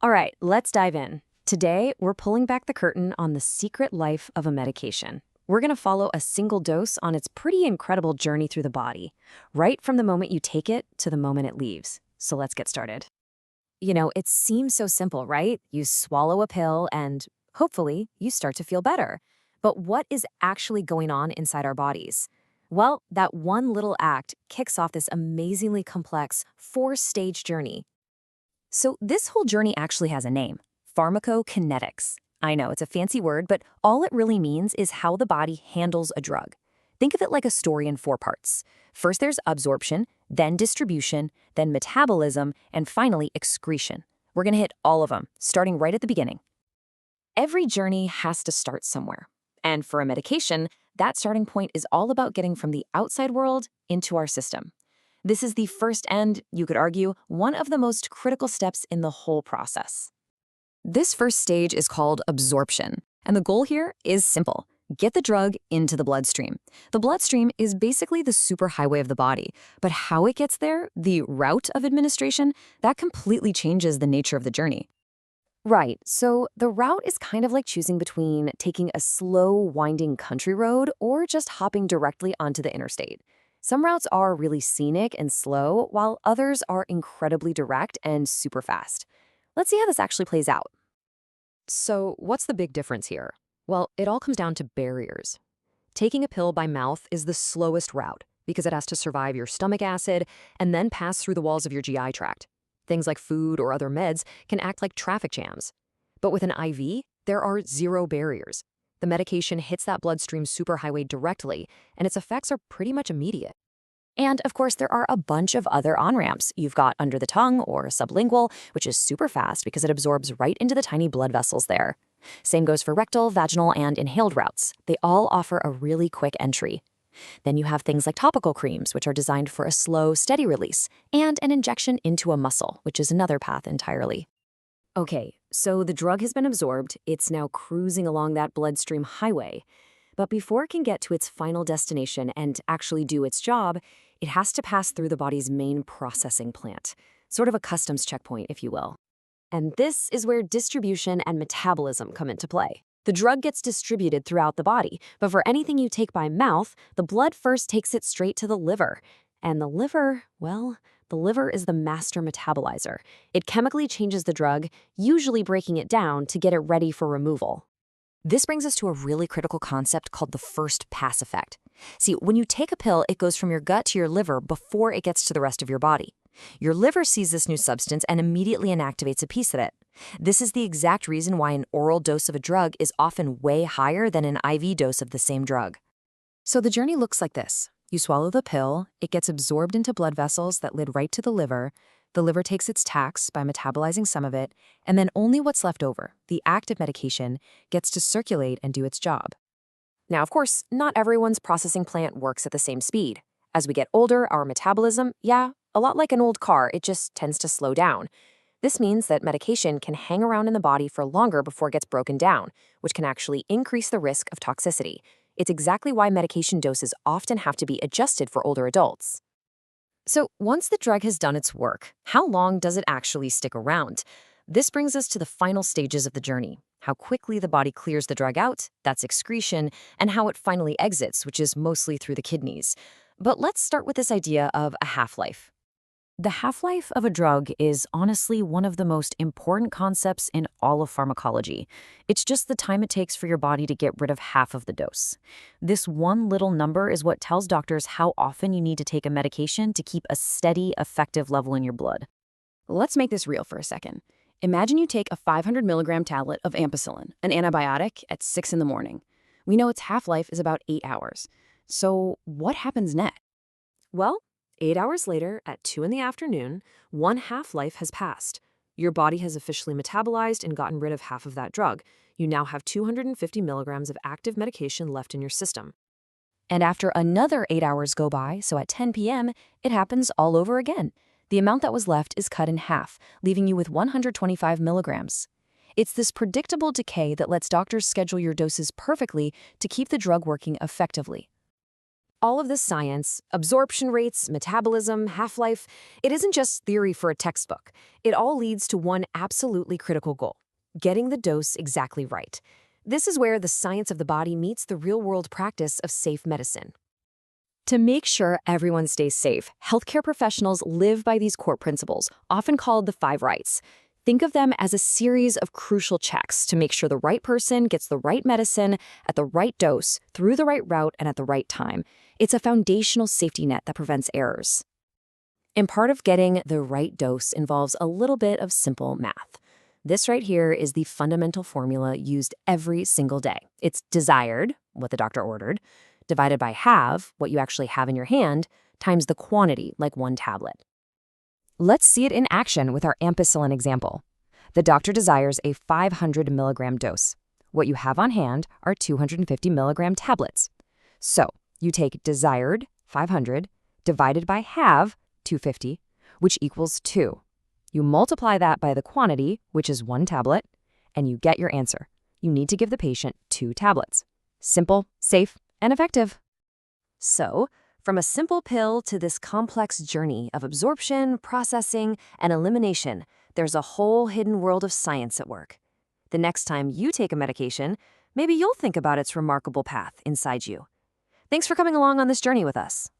All right, let's dive in. Today, we're pulling back the curtain on the secret life of a medication. We're going to follow a single dose on its pretty incredible journey through the body, right from the moment you take it to the moment it leaves. So let's get started. It seems so simple, right? You swallow a pill and hopefully you start to feel better. But what is actually going on inside our bodies? Well, that one little act kicks off this amazingly complex four-stage journey. So this whole journey actually has a name: pharmacokinetics. I know it's a fancy word, but all it really means is how the body handles a drug. Think of it like a story in four parts. First, there's absorption, then distribution, then metabolism, and finally excretion. We're going to hit all of them, starting right at the beginning. Every journey has to start somewhere. And for a medication, that starting point is all about getting from the outside world into our system. This is the first and, you could argue, one of the most critical steps in the whole process. This first stage is called absorption, and the goal here is simple: get the drug into the bloodstream. The bloodstream is basically the superhighway of the body, but how it gets there, the route of administration, that completely changes the nature of the journey. Right, so the route is kind of like choosing between taking a slow, winding country road or just hopping directly onto the interstate. Some routes are really scenic and slow, while others are incredibly direct and super fast. Let's see how this actually plays out. So, what's the big difference here? Well, it all comes down to barriers. Taking a pill by mouth is the slowest route because it has to survive your stomach acid and then pass through the walls of your GI tract. Things like food or other meds can act like traffic jams. But with an IV, there are zero barriers. The medication hits that bloodstream superhighway directly, and its effects are pretty much immediate. And of course, there are a bunch of other on-ramps. You've got under the tongue or sublingual, which is super fast because it absorbs right into the tiny blood vessels there. Same goes for rectal, vaginal, and inhaled routes. They all offer a really quick entry. Then you have things like topical creams, which are designed for a slow, steady release, and an injection into a muscle, which is another path entirely. Okay, so the drug has been absorbed. It's now cruising along that bloodstream highway. But before it can get to its final destination and actually do its job, it has to pass through the body's main processing plant, sort of a customs checkpoint, if you will. And this is where distribution and metabolism come into play. The drug gets distributed throughout the body, but for anything you take by mouth, the blood first takes it straight to the liver. And the liver, well, the liver is the master metabolizer. It chemically changes the drug, usually breaking it down to get it ready for removal. This brings us to a really critical concept called the first pass effect. See, when you take a pill, it goes from your gut to your liver before it gets to the rest of your body. Your liver sees this new substance and immediately inactivates a piece of it. This is the exact reason why an oral dose of a drug is often way higher than an IV dose of the same drug. So the journey looks like this. You swallow the pill, it gets absorbed into blood vessels that lead right to the liver takes its tax by metabolizing some of it, and then only what's left over, the active medication, gets to circulate and do its job. Now, of course, not everyone's processing plant works at the same speed. As we get older, our metabolism, a lot like an old car, it just tends to slow down. This means that medication can hang around in the body for longer before it gets broken down, which can actually increase the risk of toxicity. It's exactly why medication doses often have to be adjusted for older adults. So once the drug has done its work, how long does it actually stick around? This brings us to the final stages of the journey: how quickly the body clears the drug out, that's excretion, and how it finally exits, which is mostly through the kidneys. But let's start with this idea of a half-life. The half-life of a drug is honestly one of the most important concepts in all of pharmacology. It's just the time it takes for your body to get rid of half of the dose. This one little number is what tells doctors how often you need to take a medication to keep a steady, effective level in your blood. Let's make this real for a second. Imagine you take a 500 milligram tablet of ampicillin, an antibiotic, at 6 in the morning. We know its half-life is about 8 hours. So what happens next? Well, 8 hours later, at 2 in the afternoon, one half-life has passed. Your body has officially metabolized and gotten rid of half of that drug. You now have 250 milligrams of active medication left in your system. And after another 8 hours go by, so at 10 p.m., it happens all over again. The amount that was left is cut in half, leaving you with 125 milligrams. It's this predictable decay that lets doctors schedule your doses perfectly to keep the drug working effectively. All of this science, absorption rates, metabolism, half-life, it isn't just theory for a textbook. It all leads to one absolutely critical goal: getting the dose exactly right. This is where the science of the body meets the real-world practice of safe medicine. To make sure everyone stays safe, healthcare professionals live by these core principles, often called the 5 rights. Think of them as a series of crucial checks to make sure the right person gets the right medicine at the right dose, through the right route, and at the right time. It's a foundational safety net that prevents errors. And part of getting the right dose involves a little bit of simple math. This right here is the fundamental formula used every single day. It's desired, what the doctor ordered, divided by have, what you actually have in your hand, times the quantity, like 1 tablet. Let's see it in action with our ampicillin example. The doctor desires a 500 milligram dose. What you have on hand are 250 milligram tablets. So you take desired, 500, divided by have, 250, which equals 2. You multiply that by the quantity, which is 1 tablet, and you get your answer. You need to give the patient 2 tablets. Simple, safe, and effective. So, from a simple pill to this complex journey of absorption, processing, and elimination, there's a whole hidden world of science at work. The next time you take a medication, maybe you'll think about its remarkable path inside you. Thanks for coming along on this journey with us.